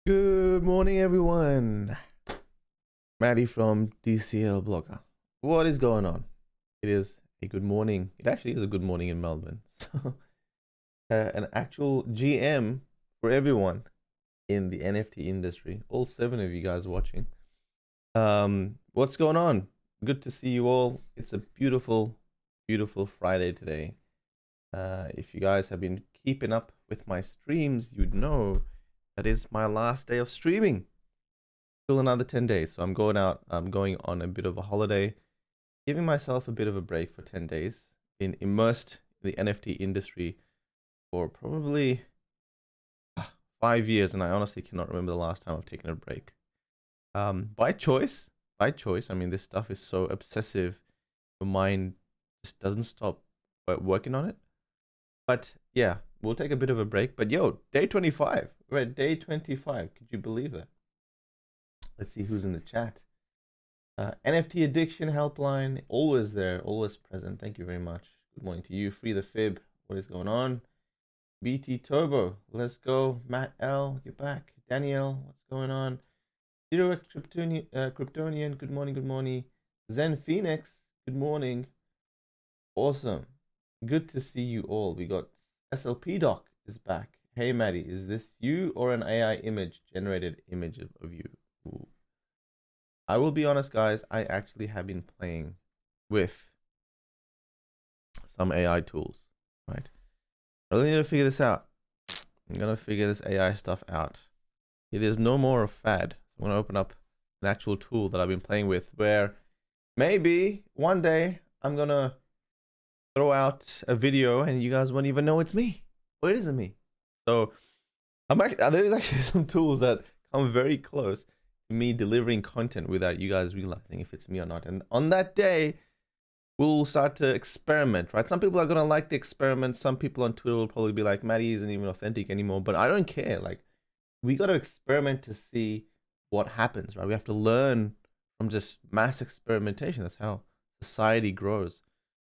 Good morning, everyone. Maddie from DCL Blogger. What is going on? It is a good morning. It actually is a good morning in Melbourne. So, an actual GM for everyone in the NFT industry. All 7 of you guys watching. What's going on? Good to see you all. It's a beautiful, beautiful Friday today. If you guys have been keeping up with my streams, you'd know that is my last day of streaming. Still another 10 days. So I'm going out. I'm going on a bit of a holiday, giving myself a bit of a break for 10 days. Been immersed in the NFT industry for probably 5 years, and I honestly cannot remember the last time I've taken a break. By choice. By choice. I mean, this stuff is so obsessive. Your mind just doesn't stop working on it. But yeah, we'll take a bit of a break. But yo, day 25. We're at day 25. Could you believe that? Let's see who's in the chat. NFT addiction helpline, always there, always present. Thank you very much. Good morning to you. Free the Fib. What is going on? BT Turbo, let's go. Matt L, you're back. Danielle, what's going on? Zero X Kryptonian, good morning, good morning. Zen Phoenix, good morning. Awesome. Good to see you all. We got SLP Doc is back. Hey Maddie, is this you or an AI image generated image of you? Ooh. I will be honest, guys, I actually have been playing with some AI tools, right? I really need to figure this out. I'm going to figure this AI stuff out. It is no more a fad. So I'm going to open up an actual tool that I've been playing with where maybe one day I'm going to throw out a video and you guys won't even know it's me. Or it isn't me. So there's actually some tools that come very close to me delivering content without you guys realizing if it's me or not. And on that day, we'll start to experiment, right? Some people are going to like the experiment. Some people on Twitter will probably be like, Maddie isn't even authentic anymore. But I don't care. Like, we got to experiment to see what happens, right? We have to learn from just mass experimentation. That's how society grows.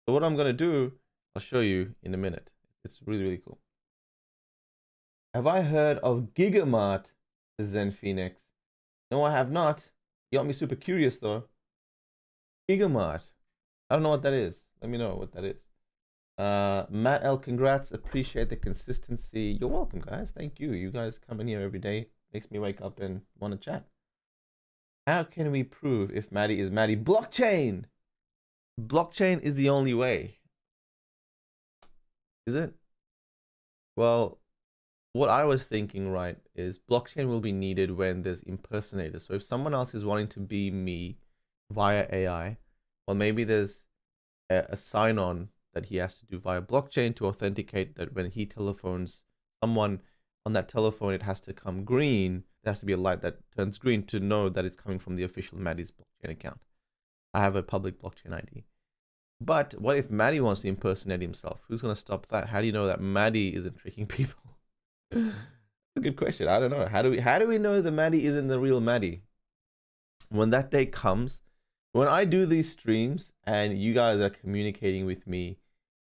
So what I'm going to do, I'll show you in a minute. It's really, really cool. Have I heard of Gigamat, Zen Phoenix? No, I have not. You got me super curious, though. Gigamat. I don't know what that is. Let me know what that is. Matt L, congrats. Appreciate the consistency. You're welcome, guys. Thank you. You guys come in here every day. Makes me wake up and want to chat. How can we prove if Maddie is Maddie? Blockchain! Blockchain is the only way. Is it? Well, what I was thinking, right, is blockchain will be needed when there's impersonators. So if someone else is wanting to be me via AI, well, maybe there's a sign-on that he has to do via blockchain to authenticate that when he telephones someone on that telephone, it has to come green. There has to be a light that turns green to know that it's coming from the official Maddie's blockchain account. I have a public blockchain ID. But what if Maddie wants to impersonate himself? Who's going to stop that? How do you know that Maddie isn't tricking people? That's a good question. I don't know. How do we know the Maddie isn't the real Maddie? When that day comes, when I do these streams and you guys are communicating with me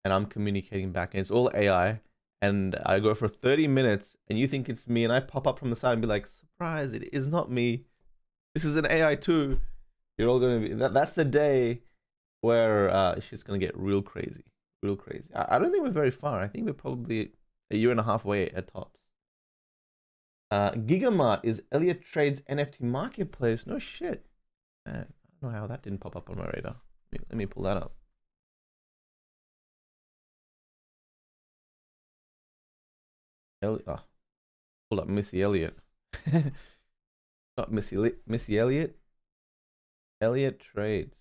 and I'm communicating back and it's all AI and I go for 30 minutes and you think it's me and I pop up from the side and be like, surprise, it is not me. This is an AI too. You're all going to be, that's the day where shit's going to get real crazy. Real crazy. I don't think we're very far. I think we're probably a year and a half away at tops. Gigamat is Elliot Trade's NFT marketplace. No shit. Man, I don't know how that didn't pop up on my radar. Let me pull that up. Pull up Missy Elliott. Not Missy Elliott. Elliot Trades.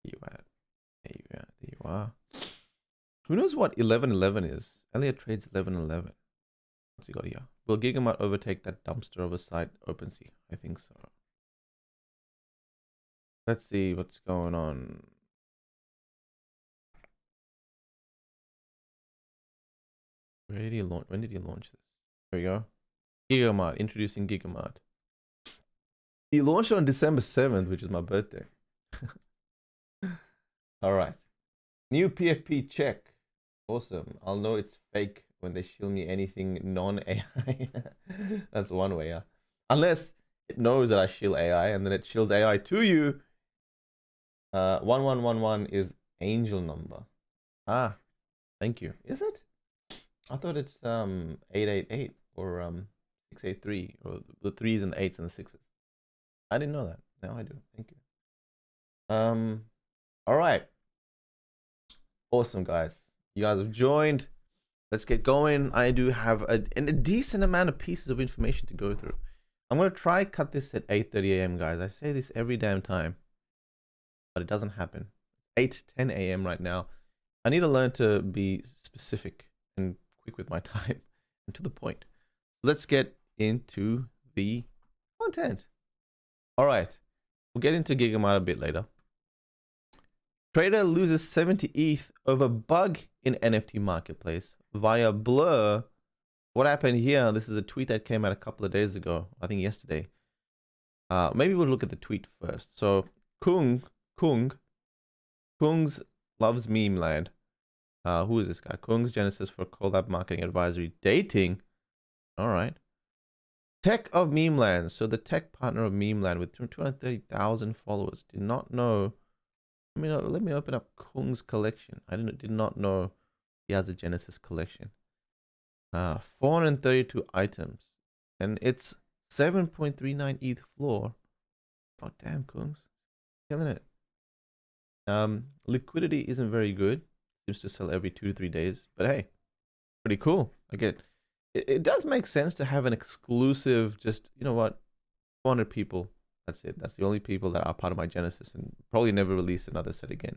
There you at? There you are. Who knows what 1111 is? Elliot Trades 1111. What's he got here? Will Gigamat overtake that dumpster of a site, OpenC? I think so. Let's see what's going on. Where did he launch? When did he launch this? There we go. Gigamat, introducing Gigamat. He launched on December 7th, which is my birthday. All right. New PFP check. Awesome. I'll know it's fake when they show me anything non-AI. That's one way, yeah. Unless it knows that I shill AI and then it shills AI to you. 1111 is angel number. Ah, thank you. Is it? I thought it's 888 or 683, or the 3s and the 8s and the 6s. I didn't know that. Now I do. Thank you. All right. Awesome, guys. You guys have joined. Let's get going. I do have a decent amount of pieces of information to go through. I'm going to try cut this at 8:30 a.m. guys. I say this every damn time, but it doesn't happen. 8:10 a.m. right now. I need to learn to be specific and quick with my time and to the point. Let's get into the content. All right. We'll get into Gigamat a bit later. Trader loses 70 ETH over bug in NFT marketplace via blur. What happened here? This is a tweet that came out a couple of days ago. I think yesterday. Maybe we'll look at the tweet first. So Kungs loves meme land. Who is this guy? Kungs Genesis for collab marketing advisory dating. All right. Tech of meme land. So the tech partner of meme land with 230,000 followers. Did not know. Let me open up Kung's collection. I did not know he has a Genesis collection. 432 items, and it's 7.39 ETH floor. Oh damn, Kungs, killing it. Liquidity isn't very good. Seems to sell every 2 to 3 days, but hey, pretty cool. I get it does make sense to have an exclusive. Just, you know what, 400 people. That's it. That's the only people that are part of my Genesis, and probably never release another set again.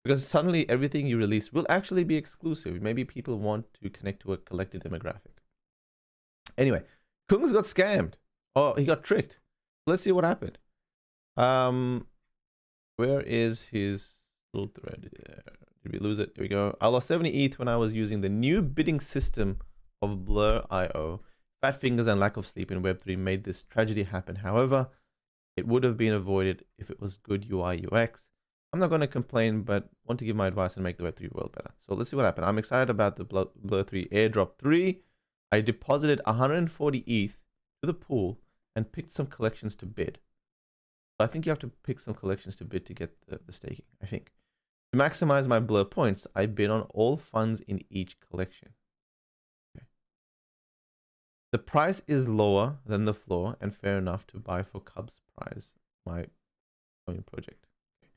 Because suddenly everything you release will actually be exclusive. Maybe people want to connect to a collected demographic. Anyway, Kungs got scammed. Oh, he got tricked. Let's see what happened. Where is his little thread? Did we lose it? Here we go. I lost 70 ETH when I was using the new bidding system of Blur.io. Fat fingers and lack of sleep in Web3 made this tragedy happen. However, it would have been avoided if it was good UI UX. I'm not going to complain, but want to give my advice and make the Web3 world better. So let's see what happened. I'm excited about the Blur 3 airdrop 3. I deposited 140 ETH to the pool and picked some collections to bid. I think you have to pick some collections to bid to get the staking, I think. To maximize my Blur points, I bid on all funds in each collection. Okay. The price is lower than the floor and fair enough to buy for Cubs prize, my coin project. Okay.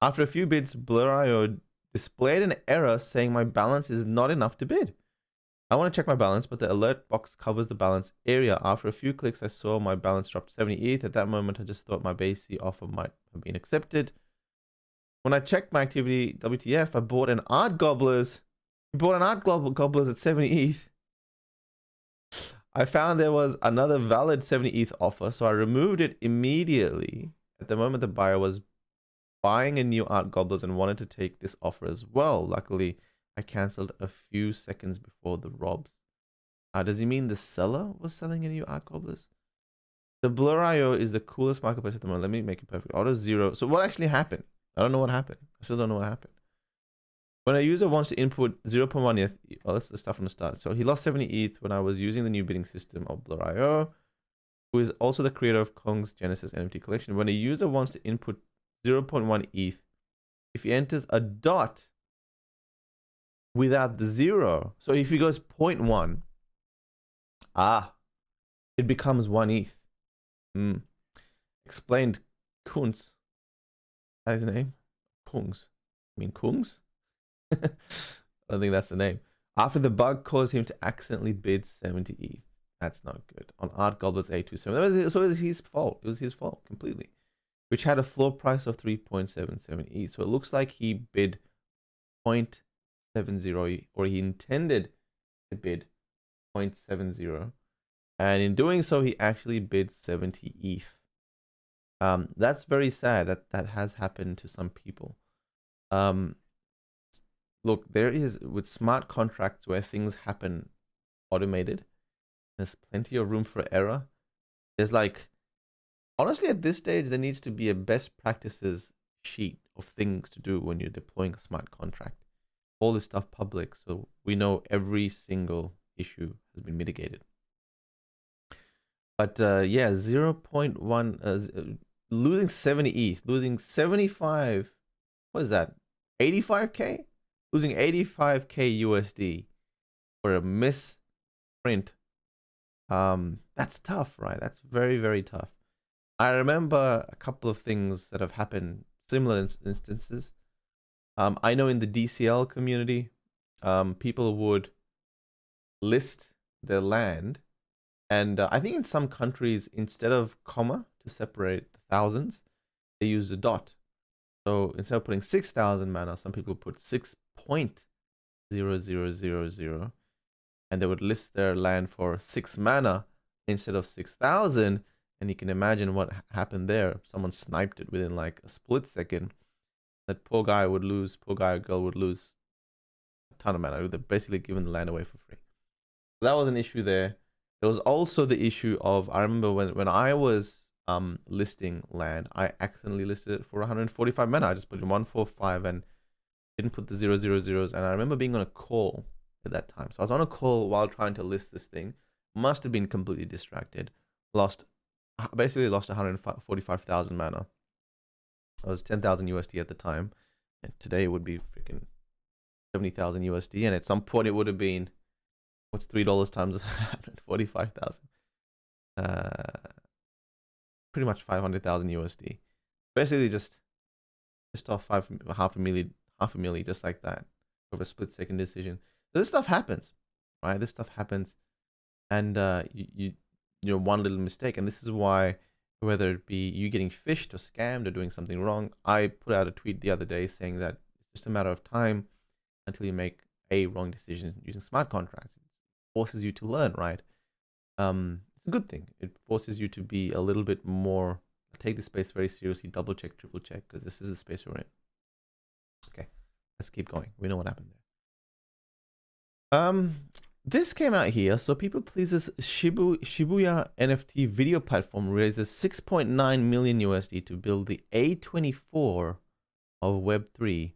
After a few bids, Blur.io displayed an error saying my balance is not enough to bid. I want to check my balance, but the alert box covers the balance area. After a few clicks, I saw my balance dropped 70 ETH. At that moment, I just thought my base C offer might have been accepted. When I checked my activity, WTF, I bought an Art Gobblers. You bought an Art Gobblers at 70 ETH. I found there was another valid 70 ETH offer, so I removed it immediately. At the moment, the buyer was buying a new Art Gobblers and wanted to take this offer as well. Luckily, I cancelled a few seconds before the robs. Does he mean the seller was selling a new Art Gobblers? The Blur.io is the coolest marketplace at the moment. Let me make it perfect. Auto 0. So what actually happened? I don't know what happened. I still don't know what happened. When a user wants to input 0.1 ETH, well, let's start from the start. So he lost 70 ETH when I was using the new bidding system of Blur.io, who is also the creator of Kong's Genesis NFT collection. When a user wants to input 0.1 ETH, if he enters a dot without the 0, so if he goes 0.1, it becomes 1 ETH. Explained Kunz. That's his name? Kungs. I mean Kungs? I don't think that's the name. After the bug caused him to accidentally bid 70 ETH. That's not good. On Art Gobblers 827. So it was his fault. It was his fault completely. Which had a floor price of 3.77 ETH. So it looks like he bid 0.70, or he intended to bid 0.70. And in doing so, he actually bid 70 ETH. That's very sad that has happened to some people. Look, there is, with smart contracts where things happen automated, there's plenty of room for error. There's like, honestly, at this stage, there needs to be a best practices sheet of things to do when you're deploying a smart contract. All this stuff public, so we know every single issue has been mitigated. But yeah, 0.1, losing 70 ETH, losing 75, what is that? 85K? Losing 85K USD for a misprint. That's tough, right? That's very, very tough. I remember a couple of things that have happened, similar instances. I know in the DCL community, people would list their land, and I think in some countries, instead of comma to separate the thousands, they use a dot. So instead of putting 6,000 mana, some people put 6.0000, and they would list their land for 6 mana instead of 6,000. And you can imagine what happened there. Someone sniped it within like a split second. That poor guy would lose, poor guy or girl would lose a ton of mana. They're basically giving the land away for free. So that was an issue there. There was also the issue of, I remember when I was listing land, I accidentally listed it for 145 mana. I just put in 145 and didn't put the 000s. And I remember being on a call at that time. So I was on a call while trying to list this thing. Must have been completely distracted. Basically lost 145,000 mana. It was 10,000 USD at the time, and today it would be freaking 70,000 USD. And at some point it would have been, what's $3 times 145,000? Pretty much 500,000 USD. Basically just off half a million, just like that, over a split second decision. So this stuff happens, right? This stuff happens, and you know, one little mistake, and this is why, whether it be you getting phished or scammed or doing something wrong, I put out a tweet the other day saying that it's just a matter of time until you make a wrong decision using smart contracts. It forces you to learn, right? It's a good thing. It forces you to be a little bit more, take the space very seriously, double check, triple check, because this is the space we're in. Okay, let's keep going. We know what happened there. This came out here. So People Please's Shibuya NFT video platform raises 6.9 million USD to build the A24 of Web3.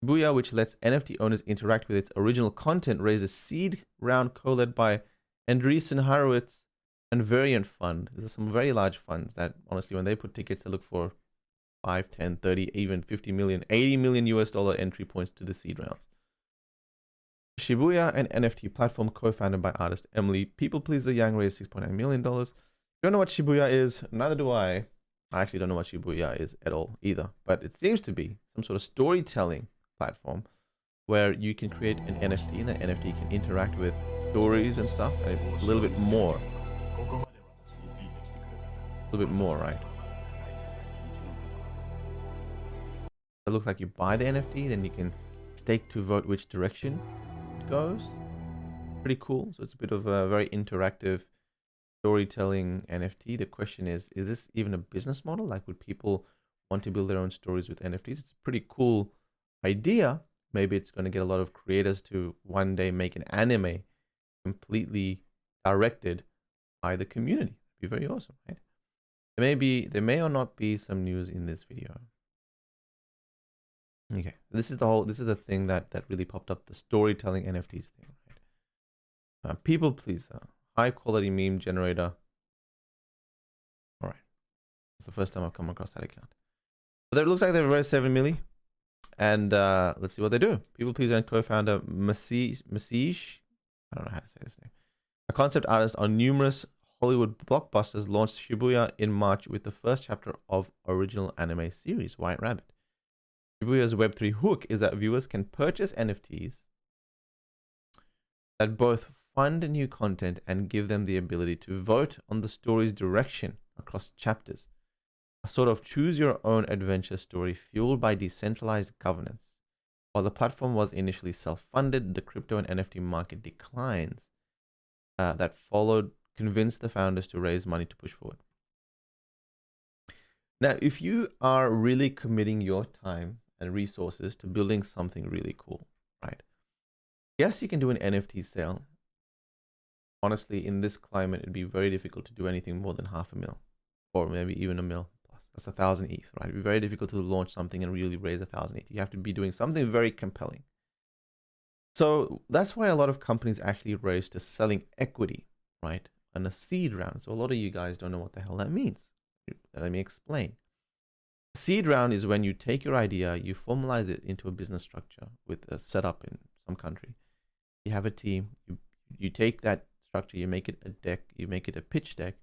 Shibuya, which lets NFT owners interact with its original content, raised a seed round co-led by Andreessen Horowitz and Variant Fund. These are some very large funds that, honestly, when they put tickets, they look for 5, 10, 30, even 50 million, 80 million US dollar entry points to the seed rounds. Shibuya, an NFT platform co-founded by artist Emily People Pleaser Yang, raised $6.9 million. Don't know what Shibuya is, neither do I. I actually don't know what Shibuya is at all either, but it seems to be some sort of storytelling platform where you can create an NFT, and that NFT can interact with stories and stuff, and a little bit more. A little bit more, right? It looks like you buy the NFT, then you can stake to vote which direction it goes. Pretty cool. So it's a bit of a very interactive storytelling NFT. The question is this even a business model? Like, would people want to build their own stories with NFTs? It's a pretty cool idea. Maybe it's going to get a lot of creators to one day make an anime completely directed by the community. It'd be very awesome, right? There may or not be some news in this video. Okay, this is the thing that really popped up, the storytelling NFTs thing, right? People Pleaser, high quality meme generator. All right, it's the first time I've come across that account. But it looks like they've raised 7 milli, and let's see what they do. People Pleaser and co-founder Medici, I don't know how to say this name, a concept artist on numerous Hollywood blockbusters, launched Shibuya in March with the first chapter of original anime series White Rabbit. Shibuya's Web3 hook is that viewers can purchase NFTs that both fund new content and give them the ability to vote on the story's direction across chapters. A sort of choose your own adventure story fueled by decentralized governance. While the platform was initially self-funded, the crypto and NFT market declines that followed convinced the founders to raise money to push forward. Now, if you are really committing your time and resources to building something really cool, right? Yes, you can do an NFT sale. Honestly, in this climate, it'd be very difficult to do anything more than $500,000, or maybe even $1 million plus. That's 1,000 ETH, right? It'd be very difficult to launch something and really raise 1,000 ETH. You have to be doing something very compelling. So that's why a lot of companies actually raise to selling equity, right? and a seed round. So a lot of you guys don't know what the hell that means. Let me explain. A seed round is when you take your idea, you formalize it into a business structure with a setup in some country. You have a team, you take that structure, you make it a deck, you make it a pitch deck,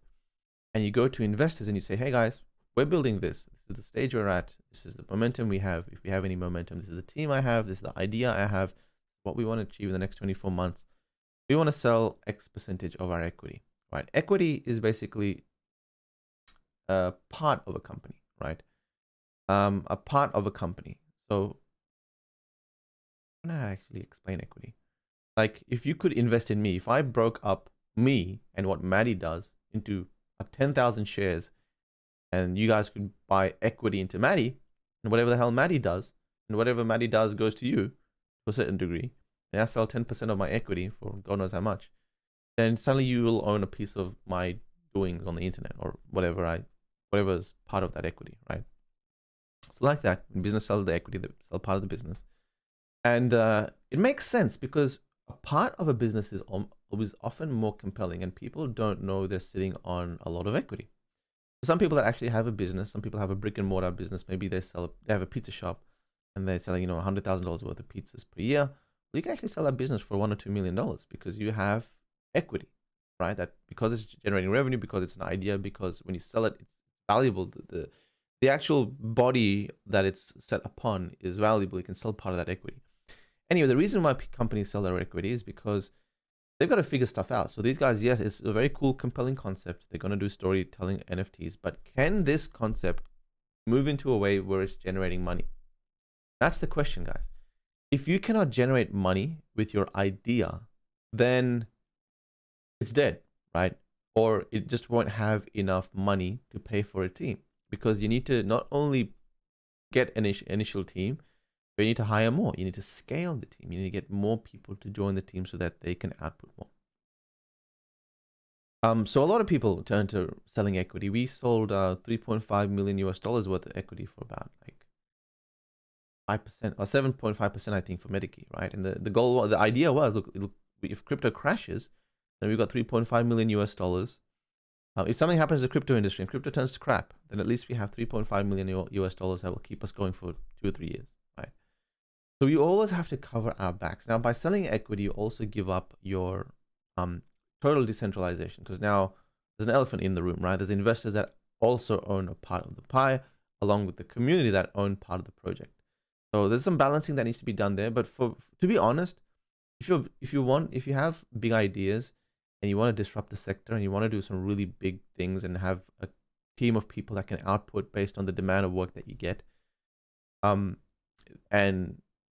and you go to investors and you say, hey guys, we're building this. This is the stage we're at. This is the momentum we have. If we have any momentum, this is the team I have. This is the idea I have. What we want to achieve in the next 24 months. We want to sell X percentage of our equity, right? Equity is basically a part of a company, right? A part of a company. So I don't know how to actually explain equity. Like if you could invest in me, if I broke up me and what Maddie does into 10,000 shares, and you guys could buy equity into Maddie, and whatever the hell Maddie does, and whatever Maddie does goes to you to a certain degree, and I sell 10% of my equity for God knows how much, then suddenly you will own a piece of my doings on the internet or whatever's part of that equity, right? So like that, when business sells the equity, they sell part of the business. And it makes sense because a part of a business is often more compelling, and people don't know they're sitting on a lot of equity. Some people that actually have a business, some people have a brick and mortar business. Maybe they have a pizza shop and they're selling, $100,000 worth of pizzas per year. Well, you can actually sell that business for $1 or $2 million because you have equity, right? That because it's generating revenue, because it's an idea, because when you sell it, it's valuable. The actual body that it's set upon is valuable. You can sell part of that equity. Anyway, the reason why companies sell their equity is because they've got to figure stuff out. So these guys, yes, it's a very cool, compelling concept. They're going to do storytelling NFTs, but can this concept move into a way where it's generating money? That's the question, guys. If you cannot generate money with your idea, then it's dead, right? Or it just won't have enough money to pay for a team, because you need to not only get an initial team, but you need to hire more. You need to scale the team. You need to get more people to join the team so that they can output more. So a lot of people turn to selling equity. We sold $3.5 million worth of equity for about like 5% or 7.5%, I think, for Medici, right? And the idea was, look, if crypto crashes, then we've got $3.5 million. If something happens to the crypto industry and crypto turns to crap, then at least we have $3.5 million that will keep us going for 2 or 3 years, right? So you always have to cover our backs. Now, by selling equity, you also give up your total decentralization, because now there's an elephant in the room, right? There's investors that also own a part of the pie, along with the community that own part of the project. So there's some balancing that needs to be done there. But to be honest, if you have big ideas and you want to disrupt the sector and you want to do some really big things and have a team of people that can output based on the demand of work that you get, and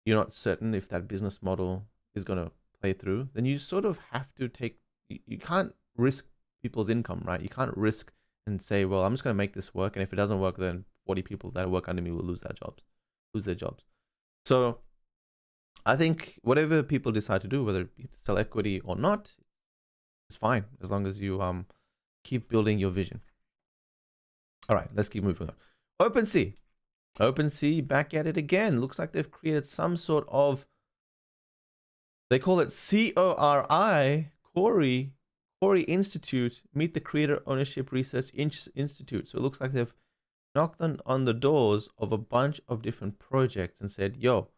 you're not certain if that business model is going to play through, then you sort of have to you can't risk people's income, right? You can't risk and say, well, I'm just going to make this work, and if it doesn't work, then 40 people that work under me will lose their jobs. So I think whatever people decide to do, whether it be to sell equity or not, it's fine, as long as you keep building your vision. All right, let's keep moving on. OpenC back at it again. Looks like they've created some sort of, they call it Corey Institute, Meet the Creator Ownership Research Institute. So it looks like they've knocked on the doors of a bunch of different projects and said, yo,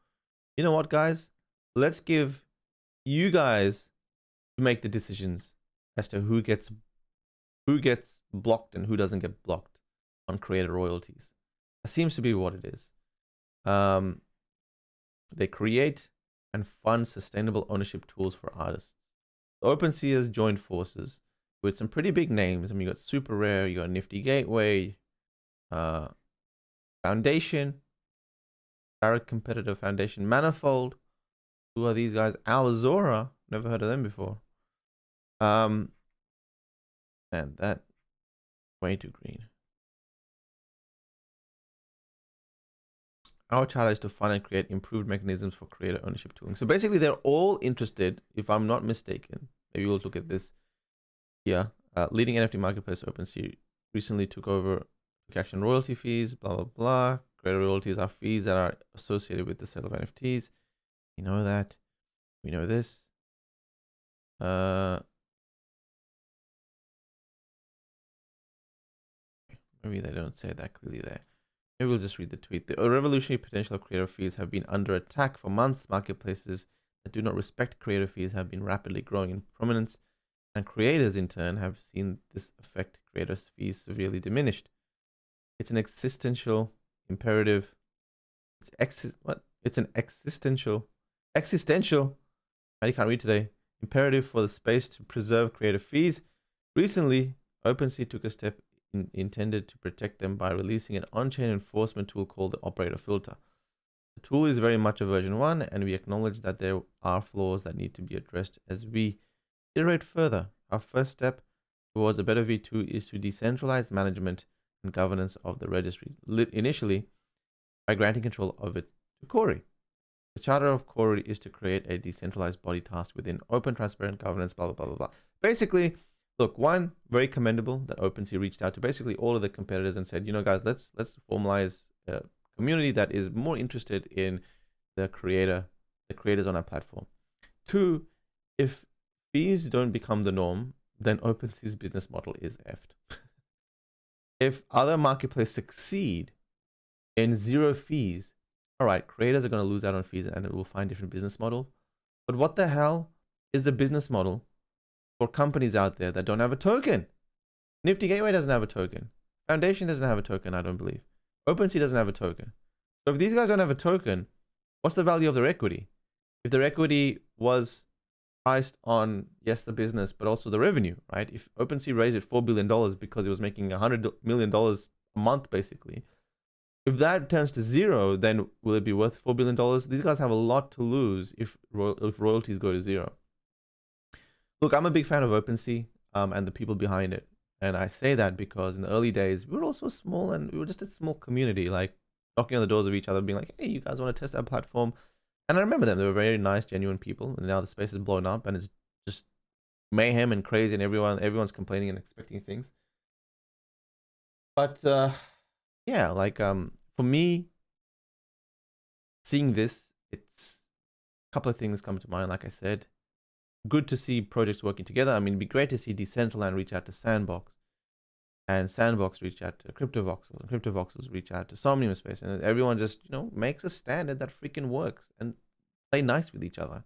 you know what, guys? Let's give you guys to make the decisions as to who gets blocked and who doesn't get blocked on creator royalties. That seems to be what it is. They create and fund sustainable ownership tools for artists. OpenC has joined forces with some pretty big names. I mean, you got Super Rare, you got Nifty Gateway, Foundation, Direct Competitor Foundation, Manifold. Who are these guys? Alzora, never heard of them before. And that way too green. Our challenge is to find and create improved mechanisms for creator ownership tooling. So basically, they're all interested, if I'm not mistaken. Maybe we'll look at this here. Leading NFT marketplace OpenC recently took action royalty fees, blah, blah, blah. Creator royalties are fees that are associated with the sale of NFTs. We know that. We know this. Maybe they don't say that clearly there. Maybe we'll just read the tweet. The revolutionary potential of creator fees have been under attack for months. Marketplaces that do not respect creator fees have been rapidly growing in prominence, and creators in turn have seen this affect creators' fees severely diminished. It's an existential imperative. It's an existential. I can't read today. Imperative for the space to preserve creator fees. Recently, OpenC took a step intended to protect them by releasing an on-chain enforcement tool called the operator filter. The tool is very much a version 1, and we acknowledge that there are flaws that need to be addressed as we iterate further. Our first step towards a better V2 is to decentralize management and governance of the registry, initially by granting control of it to Corey. The charter of Corey is to create a decentralized body tasked within open, transparent governance, blah, blah, blah, blah, blah. Basically, look, one, very commendable that OpenC reached out to basically all of the competitors and said, you know, guys, let's formalize a community that is more interested in the creators on our platform. Two, if fees don't become the norm, then OpenC's business model is effed. If other marketplaces succeed in zero fees, all right, creators are going to lose out on fees and we'll find different business model. But what the hell is the business model for companies out there that don't have a token? Nifty Gateway doesn't have a token. Foundation doesn't have a token, I don't believe. OpenC doesn't have a token. So if these guys don't have a token, what's the value of their equity? If their equity was priced on, yes, the business, but also the revenue, right? If OpenC raised it $4 billion because it was making $100 million a month, basically, if that turns to zero, then will it be worth $4 billion? These guys have a lot to lose if royalties go to zero. Look, I'm a big fan of OpenC and the people behind it. And I say that because in the early days, we were also small and we were just a small community, like knocking on the doors of each other, being like, hey, you guys want to test our platform? And I remember them. They were very nice, genuine people. And now the space is blown up and it's just mayhem and crazy and everyone's complaining and expecting things. But yeah, like for me, seeing this, it's a couple of things come to mind. Like I said, good to see projects working together. I mean, it'd be great to see Decentraland reach out to Sandbox, and Sandbox reach out to CryptoVoxels, and CryptoVoxels reach out to Somnium Space, and everyone just, you know, makes a standard that freaking works and play nice with each other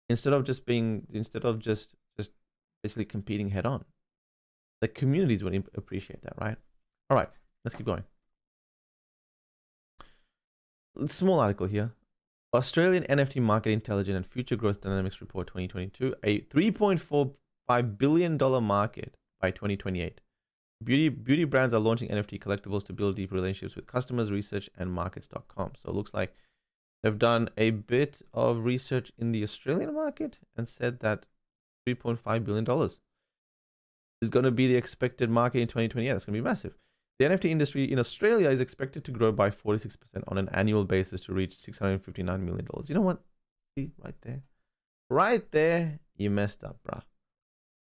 instead of just basically competing head on. The communities would appreciate that, right? All right, let's keep going. Small article here. Australian NFT Market Intelligence and Future Growth Dynamics Report 2022, a $3.45 billion market by 2028. Beauty brands are launching NFT collectibles to build deep relationships with customers, research, and markets.com. So it looks like they've done a bit of research in the Australian market and said that $3.5 billion is going to be the expected market in 2028. That's going to be massive. The NFT industry in Australia is expected to grow by 46% on an annual basis to reach $659 million. You know what? See, right there. Right there, you messed up, bruh.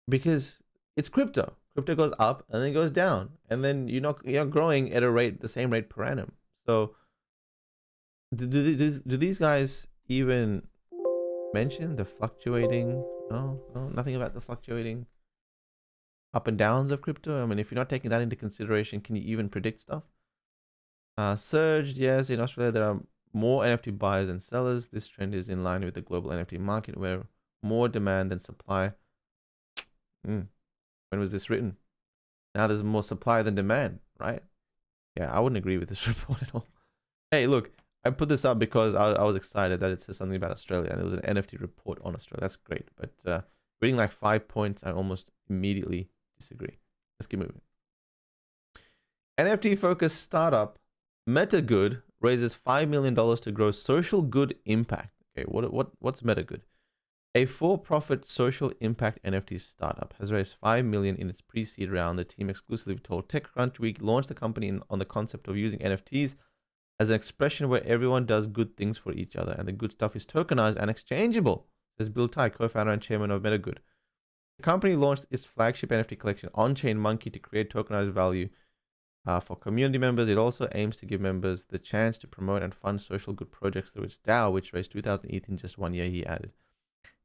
Because it's crypto. Crypto goes up and then it goes down. And then you're not growing at the same rate per annum. So do these guys even mention the fluctuating? No, nothing about the fluctuating up and downs of crypto. I mean, if you're not taking that into consideration, can you even predict stuff? Surged, yes. In Australia, there are more NFT buyers than sellers. This trend is in line with the global NFT market, where more demand than supply. When was this written? Now there's more supply than demand, right? Yeah, I wouldn't agree with this report at all. Hey, look, I put this up because I was excited that it says something about Australia, and it was an NFT report on Australia. That's great. But reading like 5 points, I almost immediately disagree. Let's keep moving. NFT focused startup Metagood raises $5 million to grow social good impact. Okay, what's Metagood? A for-profit social impact NFT startup has raised $5 million in its pre-seed round. The team exclusively told TechCrunch Week launched the company on the concept of using NFTs as an expression where everyone does good things for each other, and the good stuff is tokenized and exchangeable, says Bill Tai, co-founder and chairman of Metagood. The company launched its flagship NFT collection, On-Chain Monkey, to create tokenized value for community members. It also aims to give members the chance to promote and fund social good projects through its DAO, which raised 2,000 ETH in just 1 year, he added.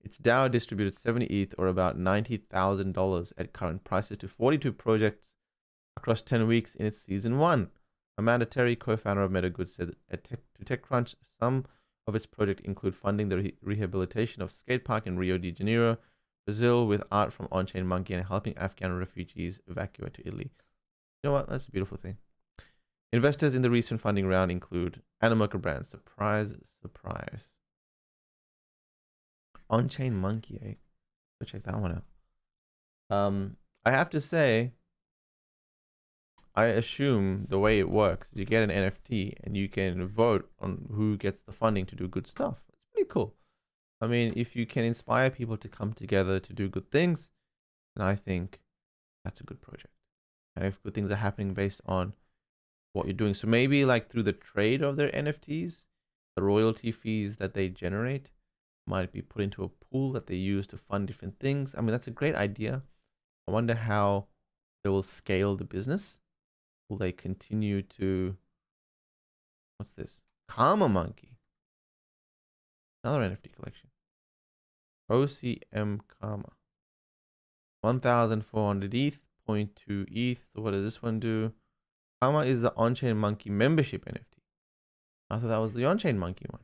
Its DAO distributed 70 ETH, or about $90,000 at current prices, to 42 projects across 10 weeks in its season 1. Amanda Terry, co-founder of Metagood, said to TechCrunch some of its projects include funding the rehabilitation of skate park in Rio de Janeiro, Brazil, with art from On-Chain Monkey, and helping Afghan refugees evacuate to Italy. You know what? That's a beautiful thing. Investors in the recent funding round include Animoca Brands. Surprise, surprise. On-Chain Monkey, eh? Go check that one out. I have to say, I assume the way it works is you get an NFT and you can vote on who gets the funding to do good stuff. It's pretty cool. I mean, if you can inspire people to come together to do good things, then I think that's a good project. And if good things are happening based on what you're doing. So maybe like through the trade of their NFTs, the royalty fees that they generate might be put into a pool that they use to fund different things. I mean, that's a great idea. I wonder how they will scale the business. Will they continue to, what's this? Karma Monkey. Another NFT collection. OCM Karma. 1,400 ETH, 0.2 ETH. So what does this one do? Karma is the On-Chain Monkey membership NFT. I thought that was the On-Chain Monkey one.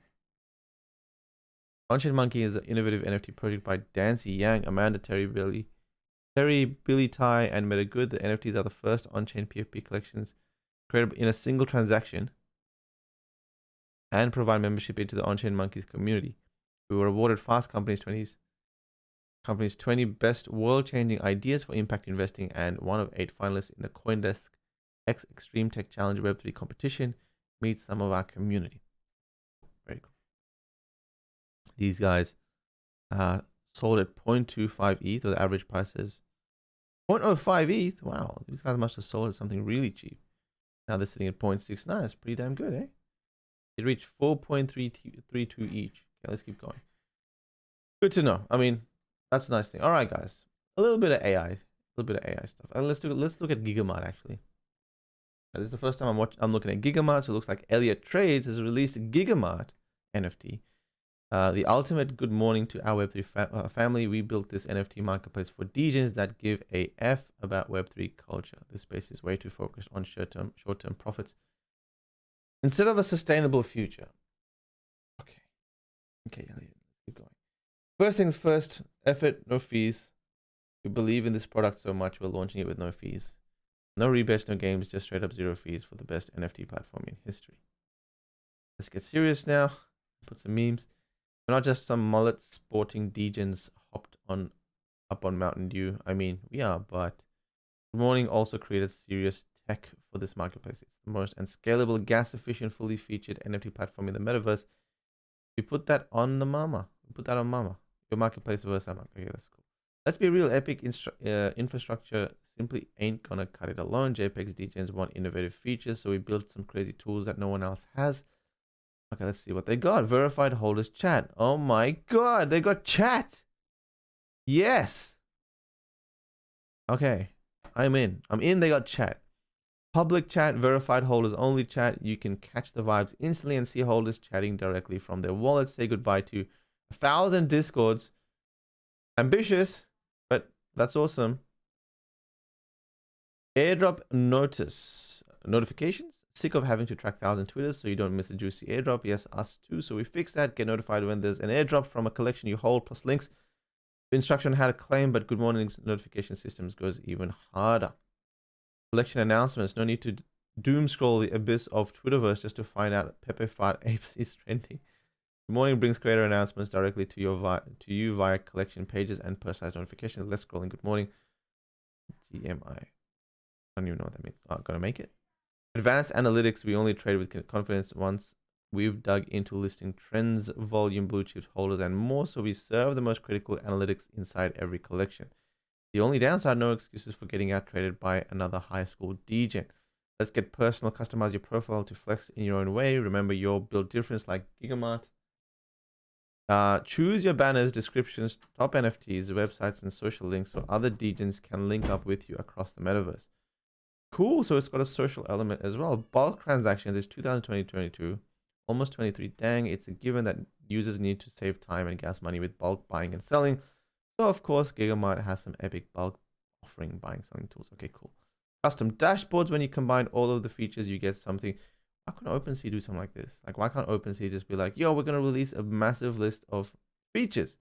On-Chain Monkey is an innovative NFT project by Dancy Yang, Amanda Terry, Billy Tai, and Metagood. The NFTs are the first on-chain PFP collections created in a single transaction and provide membership into the On-Chain Monkeys community. We were awarded Fast Company's 20 best world-changing ideas for impact investing and one of 8 finalists in the CoinDesk X Extreme Tech Challenge Web3 competition. Meet some of our community. Very cool. These guys sold at 0.25 ETH, or the average price is 0.05 ETH. Wow, these guys must have sold at something really cheap. Now they're sitting at 0.69. That's pretty damn good, eh? It reached 4.332 each. Okay, let's keep going. Good to know. I mean, that's a nice thing. All right, guys. A little bit of AI. Stuff. Let's look at Gigamat actually. This is the first time I'm looking at Gigamat. So it looks like Elliott Trades has released a Gigamat NFT. The ultimate good morning to our Web3 family. We built this NFT marketplace for DJs that give a F about Web3 culture. This space is way too focused on short-term profits instead of a sustainable future. Okay, Elliot, let's keep going. First things first, effort, no fees. We believe in this product so much, we're launching it with no fees. No rebates, no games, just straight up 0 fees for the best NFT platform in history. Let's get serious now. Put some memes. We're not just some mullet sporting degens hopped up on Mountain Dew. I mean, we are, but Good Morning also created serious tech for this marketplace. It's the most and scalable, gas-efficient, fully featured NFT platform in the metaverse. We put that on the mama. We put that on mama. Your marketplace versus our market. Okay, that's cool. Let's be real. Epic infrastructure simply ain't gonna cut it alone. JPEG's degens want innovative features, so we built some crazy tools that no one else has. Okay, let's see what they got. Verified holders chat. Oh my god, they got chat. Yes. Okay, I'm in. They got chat. Public chat, verified holders only chat. You can catch the vibes instantly and see holders chatting directly from their wallets. Say goodbye to 1,000 discords. Ambitious, but that's awesome. Airdrop notifications. Sick of having to track 1,000 Twitters so you don't miss a juicy airdrop. Yes, us too. So we fixed that. Get notified when there's an airdrop from a collection you hold, plus links to instruction on how to claim. But Good Morning's notification systems goes even harder. Collection announcements. No need to doom scroll the abyss of Twitterverse just to find out Pepe Fart Apes is trending. Good Morning brings creator announcements directly to you via collection pages and personalized notifications. Less scrolling. Good Morning. GMI. I don't even know what that means. Not gonna make it. Advanced analytics. We only trade with confidence once we've dug into listing trends, volume, blue chip holders, and more. So we serve the most critical analytics inside every collection. The only downside, no excuses for getting out traded by another high school DJ. Let's get personal. Customize your profile to flex in your own way. Remember your build difference like Gigamat. Choose your banners, descriptions, top NFTs, websites, and social links so other DJs can link up with you across the metaverse. Cool. So it's got a social element as well. Bulk transactions is 2022, almost 23. Dang, it's a given that users need to save time and gas money with bulk buying and selling. So of course, Gigamat has some epic bulk offering, buying, selling tools. Okay, cool. Custom dashboards. When you combine all of the features, you get something. Why couldn't OpenC do something like this? Like, why can't OpenC just be like, yo, we're going to release a massive list of features?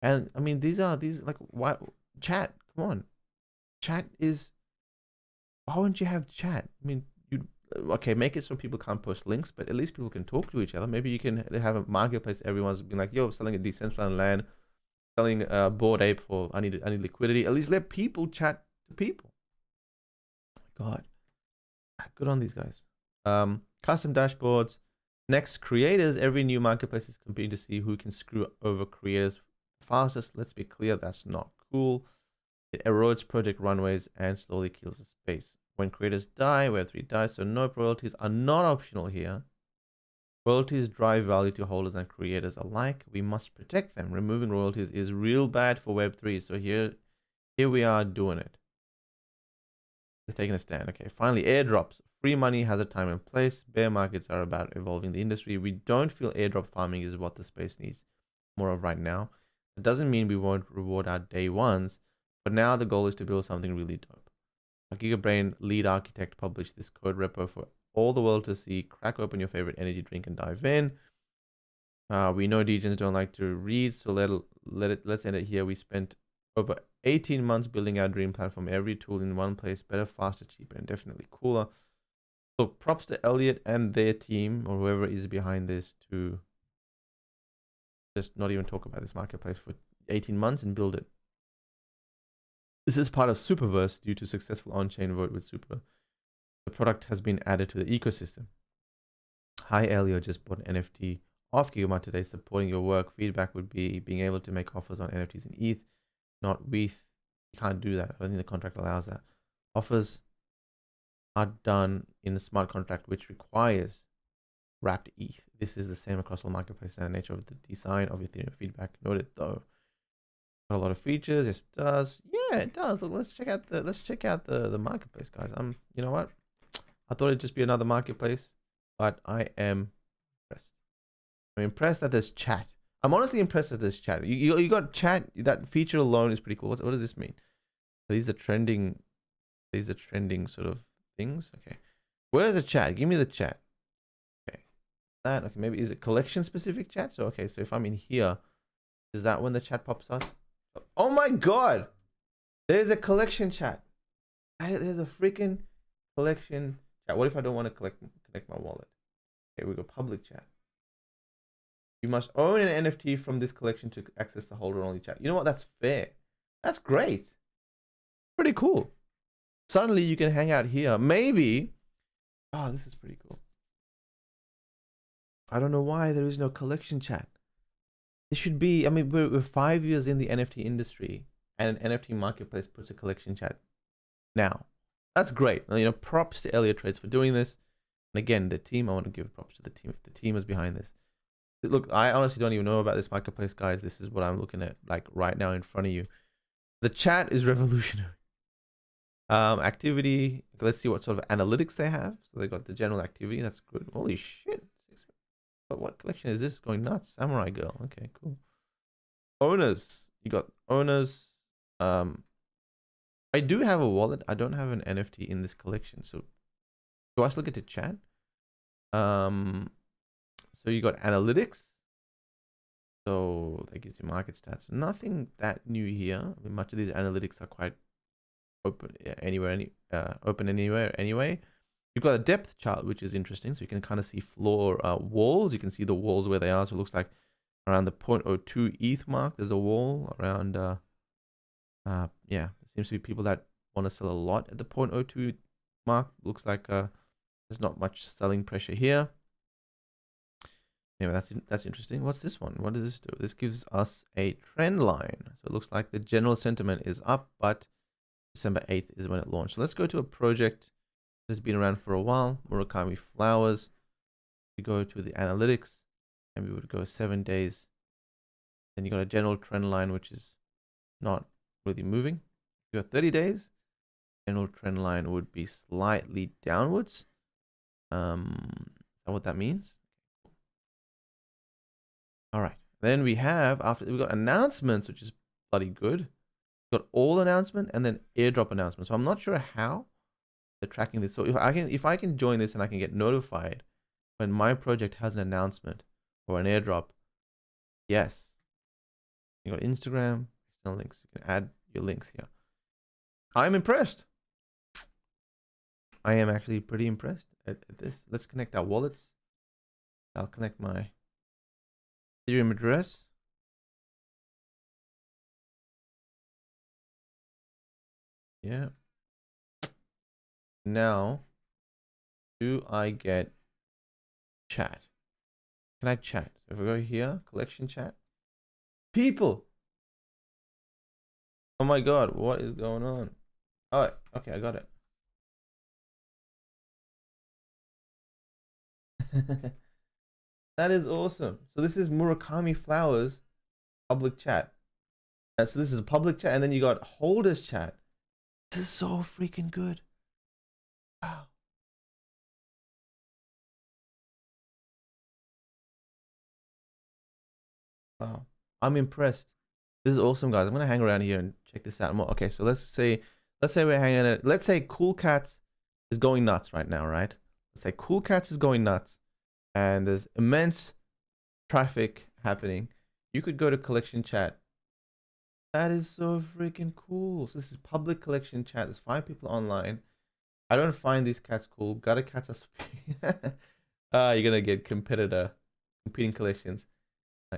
And I mean, these like, why chat? Come on. Chat is, why wouldn't you have chat? I mean, okay, make it so people can't post links, but at least people can talk to each other. Maybe you can have a marketplace. Everyone's been like, yo, selling a decentralized land, selling a Bored Ape for, I need liquidity. At least let people chat to people. Oh my God. Good on these guys. Custom dashboards. Next, creators. Every new marketplace is competing to see who can screw over creators fastest. Let's be clear, that's not cool. It erodes project runways and slowly kills the space. When creators die, Web3 dies, so no royalties are not optional here. Royalties drive value to holders and creators alike. We must protect them. Removing royalties is real bad for Web3. So here we are doing it. They're taking a stand. Okay, finally, airdrops. Free money has a time and place. Bear markets are about evolving the industry. We don't feel airdrop farming is what the space needs more of right now. It doesn't mean we won't reward our day ones, but now the goal is to build something really dope. A Gigabrain lead architect published this code repo for all the world to see. Crack open your favorite energy drink and dive in. We know degens don't like to read, so let's end it here. We spent over 18 months building our dream platform. Every tool in one place, better, faster, cheaper, and definitely cooler. Look, props to Elliot and their team, or whoever is behind this, to just not even talk about this marketplace for 18 months and build it. This is part of Superverse due to successful on-chain vote with Super. The product has been added to the ecosystem. Hi, Elliot, just bought an NFT off Gigamat today, supporting your work. Feedback would be being able to make offers on NFTs in ETH, not WETH. You can't do that. I don't think the contract allows that. Offers are done in a smart contract, which requires wrapped ETH. This is the same across all marketplaces, and the nature of the design of Ethereum feedback noted though. Got a lot of features. Yes, it does. Yeah, it does. Look, let's check out the marketplace, guys. You know what? I thought it'd just be another marketplace, but I am impressed. I'm impressed that there's chat. I'm honestly impressed that there's chat. You got chat. That feature alone is pretty cool. What does this mean? These are trending. These are trending sort of things. Okay. Where's the chat? Give me the chat. Okay. That. Okay. Maybe is it collection specific chat? So okay. So if I'm in here, is that when the chat pops us? Oh my God! There's a collection chat. There's a freaking collection chat. What if I don't want to connect my wallet? Okay, we go public chat. You must own an NFT from this collection to access the holder only chat. You know what? That's fair. That's great. Pretty cool. Suddenly you can hang out here. Maybe. Oh, this is pretty cool. I don't know why there is no collection chat. It should be. I mean, we're 5 years in the NFT industry, and an NFT marketplace puts a collection chat now. That's great. You know, props to Elliot Trades for doing this. And again, the team, I want to give props to the team. If the team is behind this. Look, I honestly don't even know about this marketplace, guys. This is what I'm looking at, like right now in front of you. The chat is revolutionary. Activity. Let's see what sort of analytics they have. So they got the general activity. That's good. Holy shit. But what collection is this? Going nuts. Samurai Girl. Okay, cool. Owners. You got owners. I do have a wallet. I don't have an NFT in this collection. So do I still get to chat? So you got analytics. So that gives you market stats. Nothing that new here. I mean, much of these analytics are quite open open anywhere anyway. You've got a depth chart, which is interesting. So you can kind of see floor walls. You can see the walls where they are. So it looks like around the 0.02 ETH mark, there's a wall around, yeah, there seems to be people that want to sell a lot at the 0.02 mark. Looks like there's not much selling pressure here. Anyway, that's interesting. What's this one? What does this do? This gives us a trend line. So it looks like the general sentiment is up, but December 8th is when it launched. So let's go to a project that's been around for a while. Murakami Flowers. We go to the analytics, and we would go 7 days. Then you got a general trend line, which is not really moving. You got 30 days. General trend line would be slightly downwards. Is that what that means? All right. Then we have, after we got announcements, which is bloody good. We got all announcement and then airdrop announcement. So I'm not sure how the tracking this. So if I can join this and I can get notified when my project has an announcement or an airdrop, yes. You got Instagram, external links. You can add your links here. I'm impressed. I am actually pretty impressed at this. Let's connect our wallets. I'll connect my Ethereum address. Yeah. Now, do I get chat? Can I chat? So if I go here, collection chat. People. Oh my God, what is going on? Oh, okay, I got it. That is awesome. So this is Murakami Flowers public chat. So this is a public chat, and then you got holders chat. This is so freaking good. Wow. Wow. I'm impressed. This is awesome, guys. I'm gonna hang around here and check this out more. Okay, so let's say we're hanging at, let's say Cool Cats is going nuts right now, right? Let's say Cool Cats is going nuts and there's immense traffic happening. You could go to collection chat. That is so freaking cool. So this is public collection chat. There's 5 people online. I don't find these cats cool. Gutter cats are you're gonna get competing collections.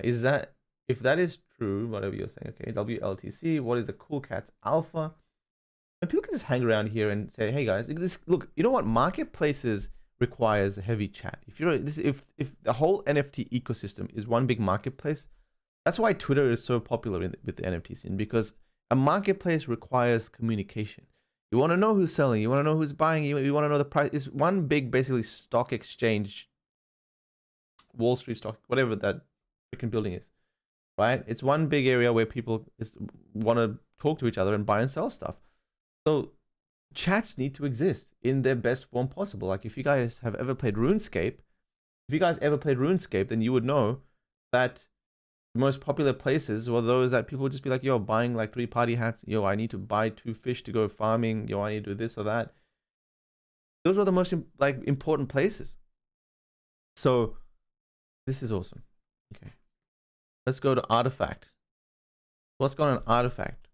Is that, if that is true, whatever you're saying, okay, WLTC, what is the Cool Cats Alpha? And people can just hang around here and say, hey guys, look, you know what? Marketplaces requires a heavy chat. If the whole NFT ecosystem is one big marketplace, that's why Twitter is so popular with the NFT scene, because a marketplace requires communication. You want to know who's selling, you want to know who's buying, you want to know the price. It's one big, basically, stock exchange, Wall Street stock, whatever that freaking building is, right? It's one big area where people want to talk to each other and buy and sell stuff. So chats need to exist in their best form possible. Like if you guys have ever played RuneScape, then you would know that the most popular places were those that people would just be like, yo, buying like 3 party hats. Yo, I need to buy 2 fish to go farming. Yo, I need to do this or that. Those were the most important places. So this is awesome. Okay. Let's go to Artifact. What's going on Artifact?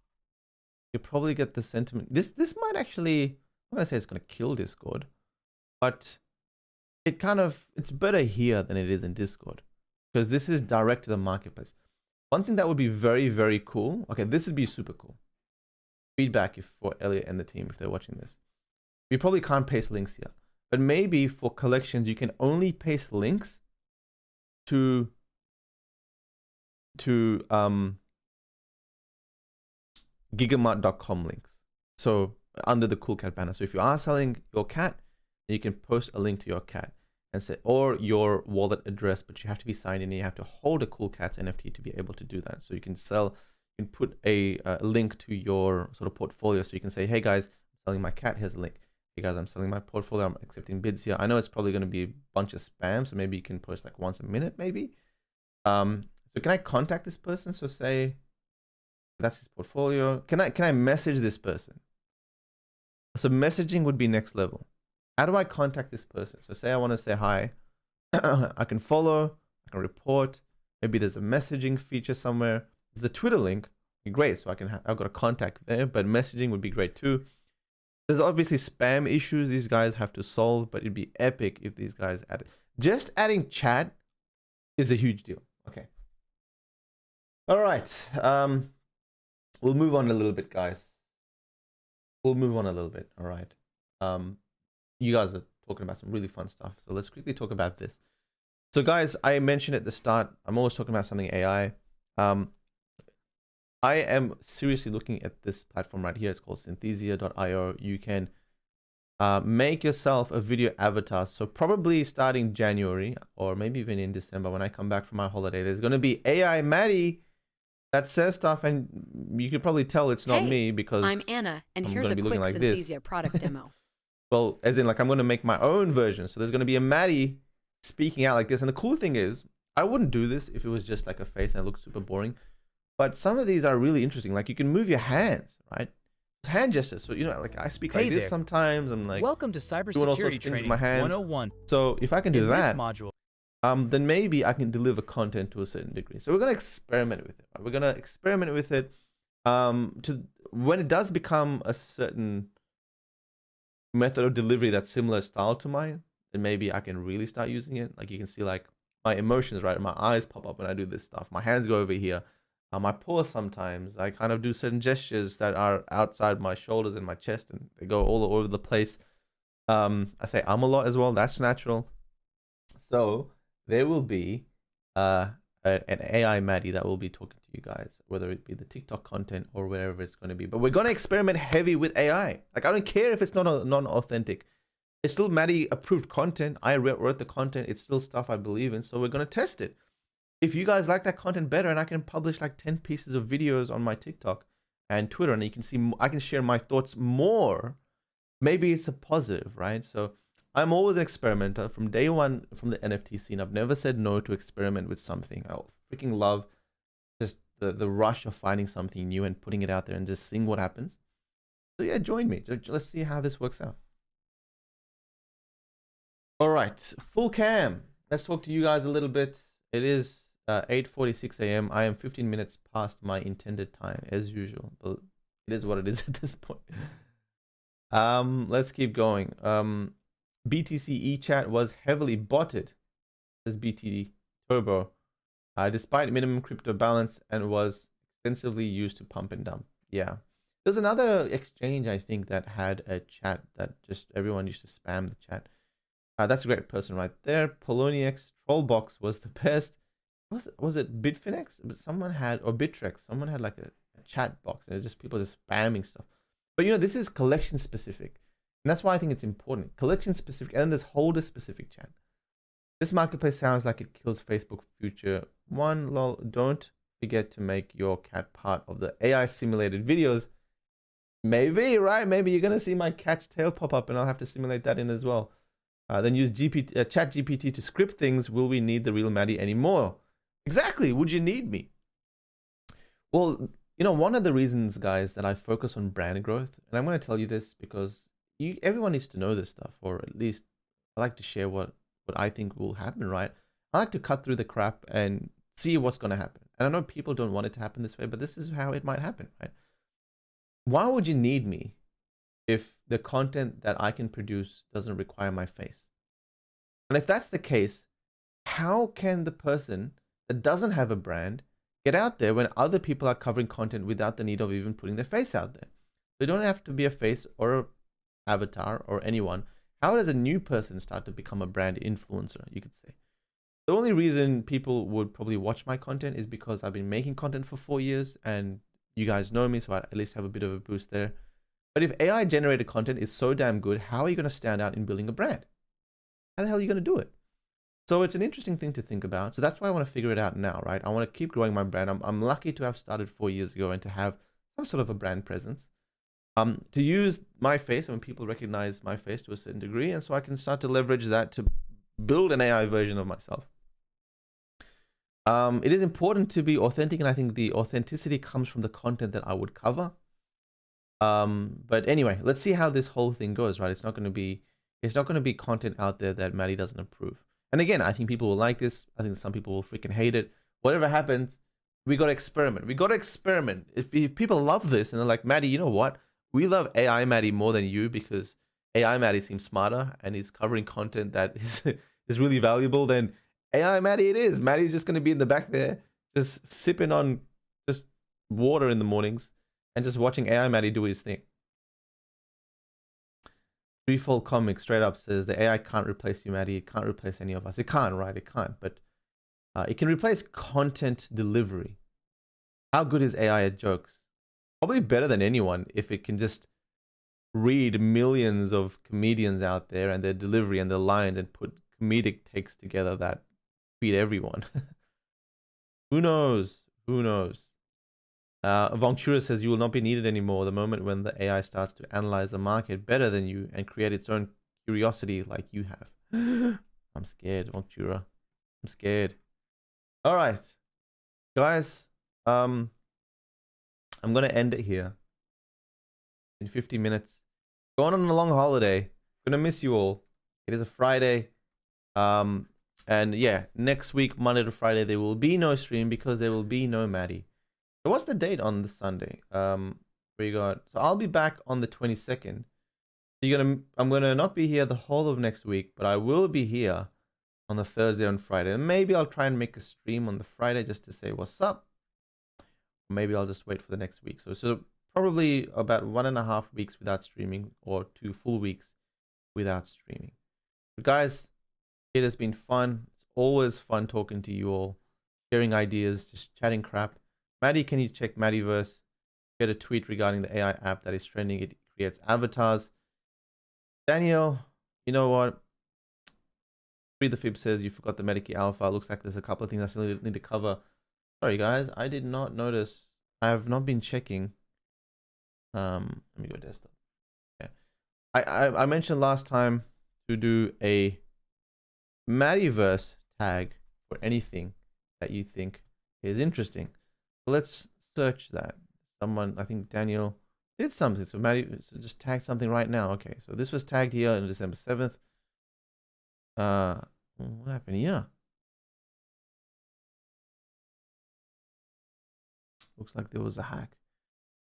You probably get the sentiment. This might actually, I'm gonna say it's gonna kill Discord, but it's better here than it is in Discord, because this is direct to the marketplace. One thing that would be very, very cool. Okay, this would be super cool. Feedback for Elliot and the team if they're watching this. We probably can't paste links here, but maybe for collections you can only paste links to Gigamat.com links. So under the Cool Cat banner. So if you are selling your cat, you can post a link to your cat and say, or your wallet address, but you have to be signed in and you have to hold a Cool Cats NFT to be able to do that. So you can put a link to your sort of portfolio. So you can say, hey guys, I'm selling my cat, here's a link. Hey guys, I'm selling my portfolio, I'm accepting bids here. I know it's probably going to be a bunch of spam, so maybe you can post like once a minute, maybe. So can I contact this person? So say that's his portfolio. Can I message this person? So messaging would be next level. How do I contact this person? So say I want to say hi. I can follow, I can report. Maybe there's a messaging feature somewhere. There's a Twitter link. Great. So I've got a contact there, but messaging would be great too. There's obviously spam issues these guys have to solve, but it'd be epic if these guys added. Just adding chat is a huge deal. Okay. All right. We'll move on a little bit, guys. We'll move on a little bit. All right. You guys are talking about some really fun stuff. So let's quickly talk about this. So guys, I mentioned at the start, I'm always talking about something AI. I am seriously looking at this platform right here. It's called synthesia.io. You can make yourself a video avatar. So probably starting January or maybe even in December when I come back from my holiday, there's going to be AI Maddie that says stuff, and you can probably tell it's not me because I'm Anna, and here's a quick like Synthesia product demo. Well, as in like I'm going to make my own version. So there's going to be a Maddie speaking out like this. And the cool thing is, I wouldn't do this if it was just like a face and it looked super boring. But some of these are really interesting. Like you can move your hands, right? hand gestures. So, you know, like I speak like this sometimes. I'm like, welcome to Cybersecurity Training with my hands. 101. So if I can do that, module, then maybe I can deliver content to a certain degree. So we're going to experiment with it. Right? We're going to experiment with it to when it does become a certain method of delivery that's similar style to mine, then maybe I can really start using it. Like you can see like my emotions, right? My eyes pop up when I do this stuff. My hands go over here. My paws sometimes. I kind of do certain gestures that are outside my shoulders and my chest, and they go all over the place. I say a lot as well. That's natural. So there will be an AI Maddie that will be talking to you guys, whether it be the TikTok content or wherever it's going to be. But we're going to experiment heavy with AI. Like I don't care if it's not non-authentic. It's still Maddie approved content. I wrote the content. It's still stuff I believe in. So we're going to test it. If you guys like that content better, and I can publish like 10 pieces of videos on my TikTok and Twitter, and you can see, I can share my thoughts more, maybe it's a positive, right? So I'm always an experimenter from day one from the NFT scene. I've never said no to experiment with something. I freaking love just the rush of finding something new and putting it out there and just seeing what happens. So yeah, join me. Let's see how this works out. All right, full cam. Let's talk to you guys a little bit. It is 8:46 a.m. I am 15 minutes past my intended time as usual, but it is what it is at this point. Let's keep going. BTC eChat was heavily botted, says BTD Turbo, despite minimum crypto balance, and was extensively used to pump and dump. Yeah, there's another exchange I think that had a chat that just everyone used to spam the chat. That's a great person right there. Poloniex Trollbox was the best. Was it Bitfinex? But someone had, or Bittrex, someone had like a chat box, and it's just people just spamming stuff. But you know, this is collection specific, and that's why I think it's important. Collection specific, and then there's holder specific chat. This marketplace sounds like it kills Facebook future. One, lol, don't forget to make your cat part of the AI simulated videos. Maybe, right? Maybe you're gonna see my cat's tail pop up, and I'll have to simulate that in as well. Then use Chat GPT to script things. Will we need the real Maddie anymore? Exactly. Would you need me? Well, you know, one of the reasons, guys, that I focus on brand growth, and I'm going to tell you this because everyone needs to know this stuff, or at least I like to share what I think will happen, right? I like to cut through the crap and see what's going to happen. And I know people don't want it to happen this way, but this is how it might happen, right? Why would you need me if the content that I can produce doesn't require my face? And if that's the case, how can the person that doesn't have a brand get out there when other people are covering content without the need of even putting their face out there? They don't have to be a face or an avatar or anyone. How does a new person start to become a brand influencer, you could say? The only reason people would probably watch my content is because I've been making content for 4 years and you guys know me, so I at least have a bit of a boost there. But if AI generated content is so damn good, how are you going to stand out in building a brand? How the hell are you going to do it? So it's an interesting thing to think about. So that's why I want to figure it out now, right? I want to keep growing my brand. I'm lucky to have started 4 years ago and to have some sort of a brand presence. To use my face, and when people recognize my face to a certain degree, and so I can start to leverage that to build an AI version of myself. It is important to be authentic, and I think the authenticity comes from the content that I would cover. But anyway, let's see how this whole thing goes, right? It's not going to be content out there that Maddie doesn't approve. And again, I think people will like this. I think some people will freaking hate it. Whatever happens, we got to experiment. We got to experiment. If people love this and they're like, Maddie, you know what? We love AI Maddie more than you because AI Maddie seems smarter and he's covering content that is really valuable, then AI Maddie it is. Maddie's just going to be in the back there, just sipping on just water in the mornings and just watching AI Maddie do his thing. Threefold Comic straight up says the AI can't replace you, Maddie. It can't replace any of us. It can't, right? It can't. But it can replace content delivery. How good is AI at jokes? Probably better than anyone if it can just read millions of comedians out there and their delivery and their lines and put comedic takes together that feed everyone. Who knows? Who knows? Vontura says you will not be needed anymore the moment when the AI starts to analyze the market better than you and create its own curiosity like you have. I'm scared, Vontura. I'm scared. All right, guys. I'm gonna end it here. in 50 minutes. Going on a long holiday. Gonna miss you all. It is a Friday. And yeah, next week, Monday to Friday, there will be no stream because there will be no Maddie. So what's the date on the Sunday? We got, so I'll be back on the 22nd. I'm gonna not be here the whole of next week, but I will be here on the Thursday and Friday. And maybe I'll try and make a stream on the Friday just to say what's up. Maybe I'll just wait for the next week. So probably about 1.5 weeks without streaming, or 2 full weeks without streaming. But guys, it has been fun. It's always fun talking to you all, sharing ideas, just chatting crap. Maddie, can you check Mattyverse? Get a tweet regarding the AI app that is trending. It creates avatars. Daniel, you know what? Free the Fib says you forgot the Medici Alpha. Looks like there's a couple of things I still need to cover. Sorry guys, I did not notice. I have not been checking. Let me go desktop. Yeah, I mentioned last time to do a Mattyverse tag for anything that you think is interesting. So let's search that. Someone, I think Daniel did something. So Maddie, so just tag something right now. Okay, so this was tagged here on December 7th. What happened here? Looks like there was a hack.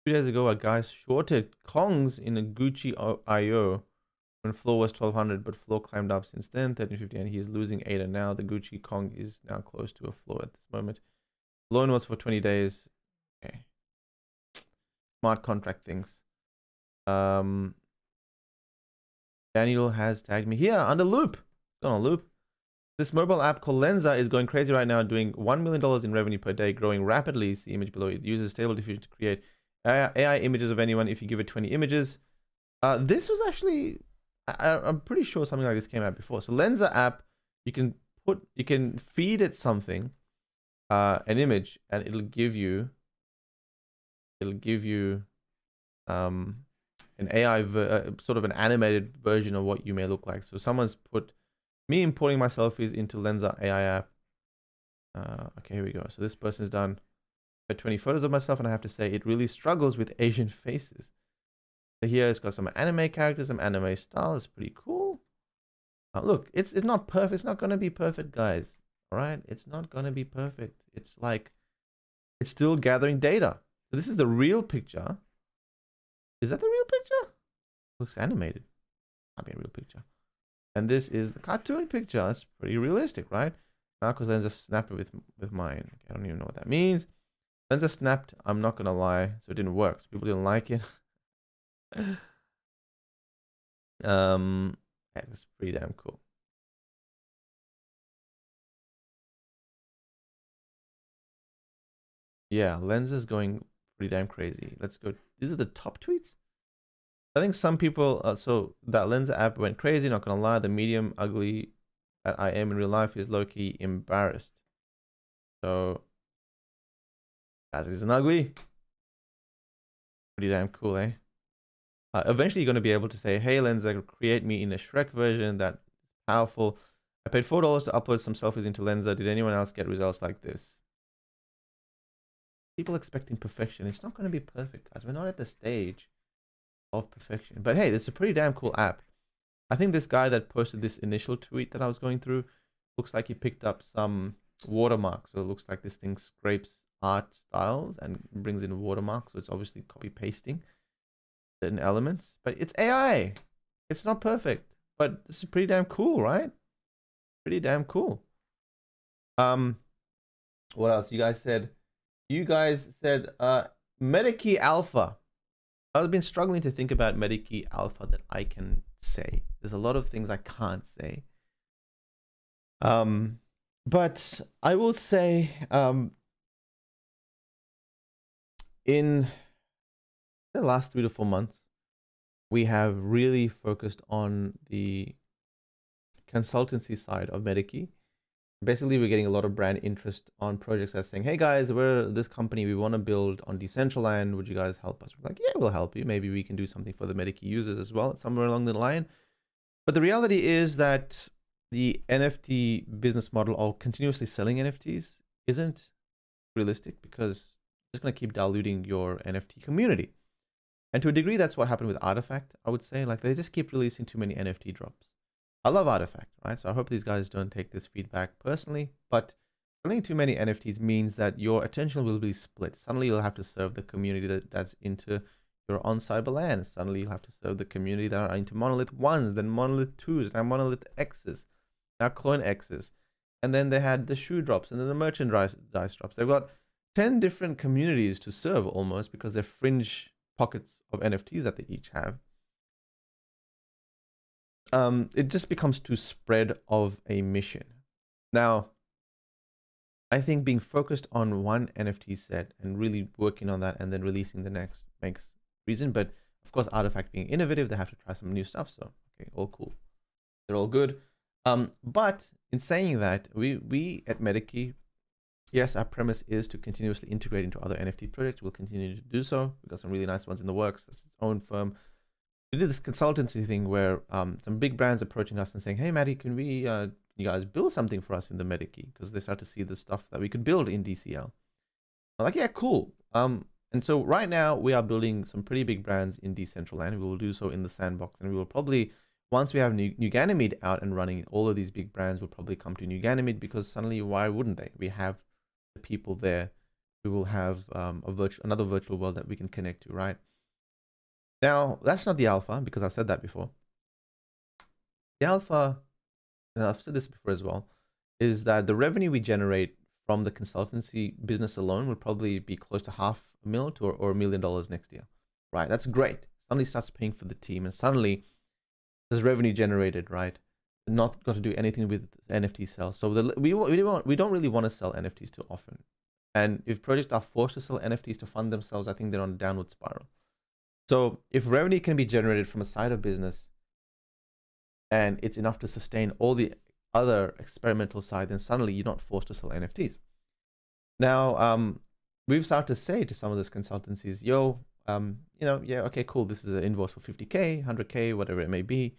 2 days ago, a guy shorted Kongs in a Gucci IO when floor was 1200, but floor climbed up since then, 1350, and he is losing 8. And now the Gucci Kong is now close to a floor at this moment. Loan was for 20 days. Okay. Smart contract things. Daniel has tagged me here under loop. It's on a loop. This mobile app called Lenza is going crazy right now, doing $1 million in revenue per day, growing rapidly. See image below. It uses stable diffusion to create AI images of anyone if you give it 20 images. This was actually, I'm pretty sure something like this came out before. So Lenza app, you can feed it something, an image, and it'll give you an AI sort of an animated version of what you may look like. So someone's put me importing my selfies into Lenza AI app. Okay, here we go. So this person's done 20 photos of myself, and I have to say it really struggles with Asian faces. So here it's got some anime characters, some anime style. It's pretty cool. Look, it's not perfect. It's not going to be perfect, guys. All right, it's not going to be perfect. It's like, it's still gathering data. So this is the real picture. Is that the real picture? Looks animated. Might be a real picture. And this is the cartoon picture. That's pretty realistic, right? Now, because Lenza snapped it with mine. Okay, I don't even know what that means. Lenza snapped. I'm not gonna lie, so it didn't work. So people didn't like it. Yeah, it's pretty damn cool. Yeah, Lenza's going pretty damn crazy. Let's go. These are the top tweets. I think some people, so that Lenza app went crazy, not gonna lie. The medium ugly that I am in real life is low-key embarrassed. So, as isn't ugly. Pretty damn cool, eh? Eventually you're gonna be able to say, hey Lenza, create me in a Shrek version that's powerful. I paid $4 to upload some selfies into Lenza. Did anyone else get results like this? People expecting perfection. It's not gonna be perfect, guys. We're not at the stage of perfection. But hey, it's a pretty damn cool app. I think this guy that posted this initial tweet that I was going through looks like he picked up some watermarks. So it looks like this thing scrapes art styles and brings in watermarks. So it's obviously copy pasting certain elements. But it's AI. It's not perfect. But this is pretty damn cool, right? Pretty damn cool. What else? You guys said Medici Alpha. I've been struggling to think about Medici Alpha that I can say. There's a lot of things I can't say. But I will say, in the last 3 to 4 months, we have really focused on the consultancy side of Medici. Basically, we're getting a lot of brand interest on projects that's saying, hey guys, we're this company, we want to build on Decentraland. Would you guys help us? We're like, yeah, we'll help you. Maybe we can do something for the Medici users as well, somewhere along the line. But the reality is that the NFT business model of continuously selling NFTs isn't realistic, because it's just going to keep diluting your NFT community. And to a degree, that's what happened with Artifact, I would say. Like, they just keep releasing too many NFT drops. I love Artifact, right? So I hope these guys don't take this feedback personally, but selling too many NFTs means that your attention will be split. Suddenly you'll have to serve the community that's into your on-cyber land. Suddenly you'll have to serve the community that are into Monolith 1s, then Monolith 2s, now Monolith X's, now Clone X's. And then they had the shoe drops and then the merchandise drops. They've got 10 different communities to serve almost, because they're fringe pockets of NFTs that they each have. It just becomes too spread of a mission. Now, I think being focused on one NFT set and really working on that and then releasing the next makes reason. But of course, Artifact being innovative, they have to try some new stuff. So, okay, all cool. They're all good. But in saying that, we at Medici, yes, our premise is to continuously integrate into other NFT projects. We'll continue to do so. We've got some really nice ones in the works. It's its own firm. We did this consultancy thing where some big brands approaching us and saying, hey, Maddie, can we... you guys build something for us in the Medici, because they start to see the stuff that we could build in DCL. I'm like, yeah, cool. And so right now we are building some pretty big brands in Decentraland. We will do so in the sandbox, and we will probably, once we have New Ganymede out and running, all of these big brands will probably come to New Ganymede, because suddenly, why wouldn't they? We have the people there. We will have another virtual world that we can connect to, right? Now, that's not the alpha, because I've said that before. The alpha, and I've said this before as well, is that the revenue we generate from the consultancy business alone will probably be close to $500,000 or $1 million next year, right? That's great. Suddenly starts paying for the team, and suddenly there's revenue generated, right? Not got to do anything with NFT sales. So we don't really want to sell NFTs too often. And if projects are forced to sell NFTs to fund themselves, I think they're on a downward spiral. So if revenue can be generated from a side of business, and it's enough to sustain all the other experimental side, then suddenly you're not forced to sell NFTs. Now, we've started to say to some of those consultancies, yo, yeah, okay, cool. This is an invoice for 50K, 100K, whatever it may be.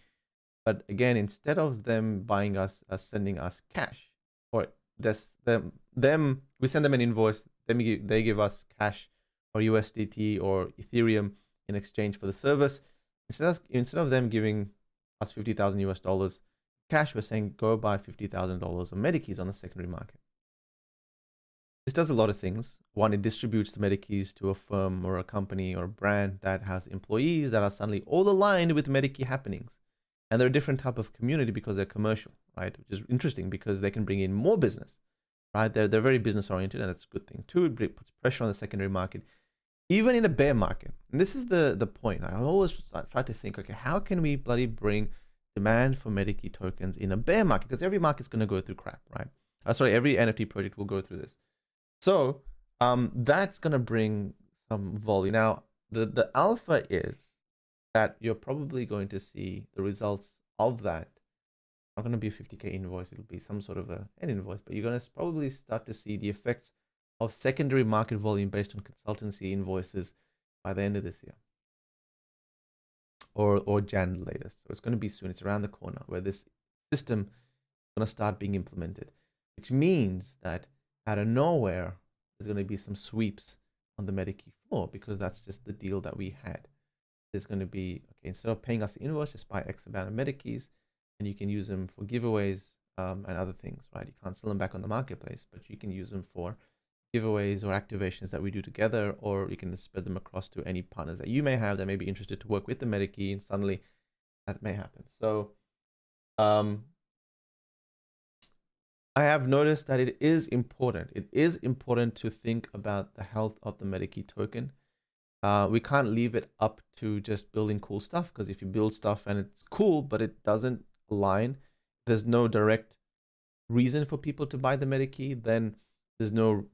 But again, instead of them buying us, sending us cash, or we send them an invoice, they give us cash or USDT or Ethereum in exchange for the service. Instead of them giving us $50,000 cash, we're saying go buy $50,000 of Medikis on the secondary market. This does a lot of things. One, it distributes the Medikis to a firm or a company or a brand that has employees that are suddenly all aligned with Medici happenings. And they're a different type of community because they're commercial, right? Which is interesting because they can bring in more business, right? They're very business oriented, and that's a good thing. Two, it puts pressure on the secondary market, even in a bear market. And this is the point. I always try to think, okay, how can we bloody bring demand for Medici tokens in a bear market? Because every market's going to go through crap, right? Every NFT project will go through this. So that's going to bring some volume. Now, the alpha is that you're probably going to see the results of that. Not going to be a 50K invoice. It'll be some sort of an invoice, but you're going to probably start to see the effects of secondary market volume based on consultancy invoices by the end of this year, or Jan latest. So it's going to be soon. It's around the corner where this system is going to start being implemented, which means that out of nowhere, there's going to be some sweeps on the Medici floor, because that's just the deal that we had. There's going to be, okay, instead of paying us the invoice, just buy X amount of Medikis, and you can use them for giveaways and other things, right? You can't sell them back on the marketplace, but you can use them for giveaways or activations that we do together, or you can spread them across to any partners that you may have that may be interested to work with the Medici, and suddenly that may happen. So I have noticed that it is important. It is important to think about the health of the Medici token. We can't leave it up to just building cool stuff, because if you build stuff and it's cool, but it doesn't align, there's no direct reason for people to buy the Medici, then there's no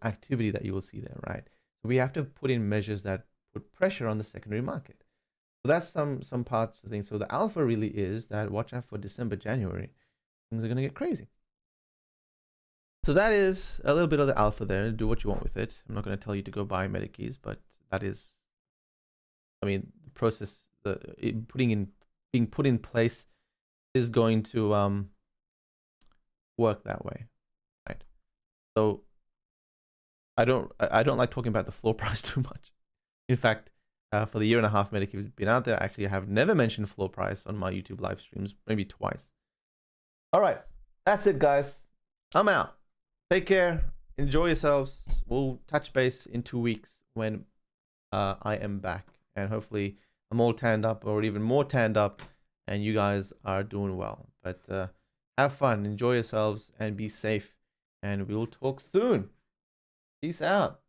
activity that you will see there, right? So we have to put in measures that put pressure on the secondary market. So that's some parts of things. So the alpha really is that watch out for December, January. Things are going to get crazy. So that is a little bit of the alpha there. Do what you want with it. I'm not going to tell you to go buy Medikis, but that is, I mean, the process, being put in place is going to work that way, right? So I don't like talking about the floor price too much. In fact, for the 1.5 years Medici has been out there. Actually, I have never mentioned floor price on my YouTube live streams, maybe twice. All right, that's it, guys. I'm out. Take care. Enjoy yourselves. We'll touch base in 2 weeks when I am back, and hopefully I'm all tanned up, or even more tanned up, and you guys are doing well. But have fun, enjoy yourselves, and be safe. And we'll talk soon. Peace out.